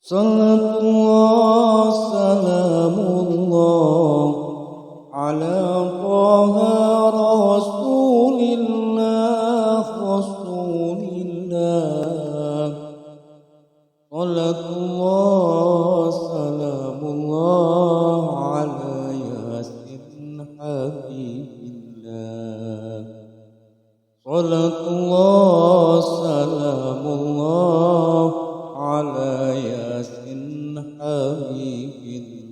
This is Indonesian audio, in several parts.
Salatullah salamullah ala Taha Rasulillah Salatullah salamullah ala Yasin Habibillah Salatullah salamullah ala Yasin Habibillah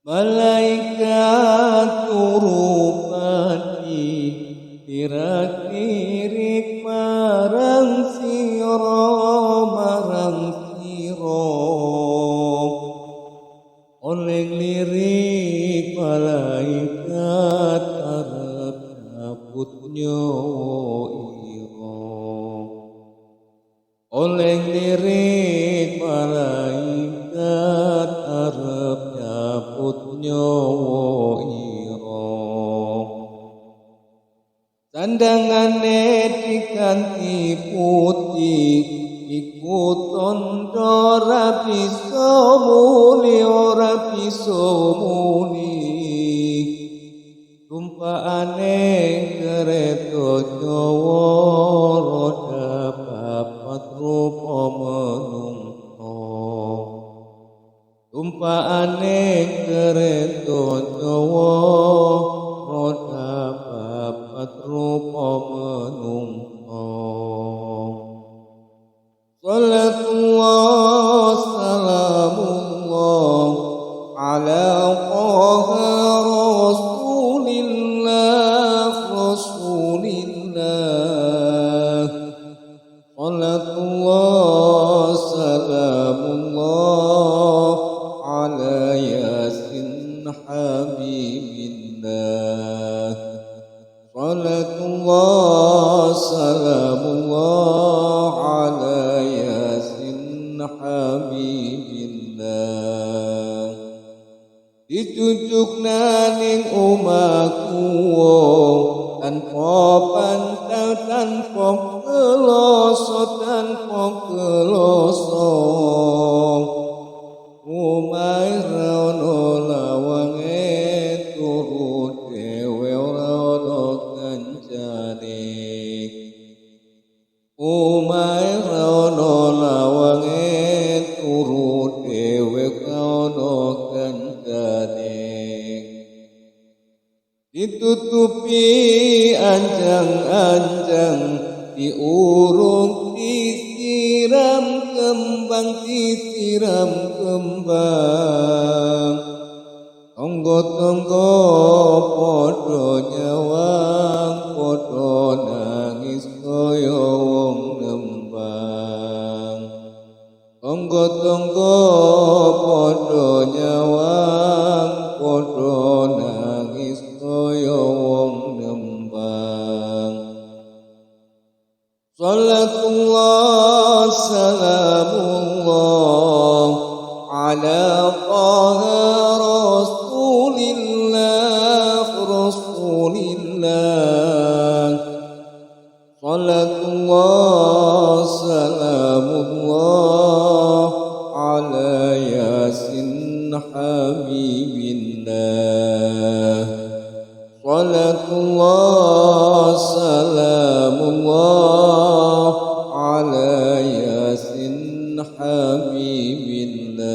Malaikat turupati tirak-tirik marang siro oleh lirik malaikat arep nyabut nyawa oleh lirik malaikat arep nyabut nyawa sandangane diganti putih iku tondo ora bisa muni tumpaane kereta Jawa roda papat rupa menungso tumpaane kereta Jawa roda papat rupa menungso Salatullah salamullah ala Taha Rasulillah Salatullah salamullah ala Yasin Habibillah Salatullah salamullah ala Yasin Habibillah dicucukna ning omahku tanpa pantau tanpa keloso omahe ra ono lawange turu dhewe ora ono kancane omahe ra ono lawange turu dhewe ora ono kancane ditutupi anjang-anjang diurung disiram kembang tonggo-tonggo padha nyawang padha nangis kaya wong nembang tonggo-tonggo padha nyawang padha nangis kaya wong nembang Salatullah salamullah ala Taha Rasulillah Salatullah salamullah ala Yasin Habibillah Salatullah salamullah ala Yasin Habibillah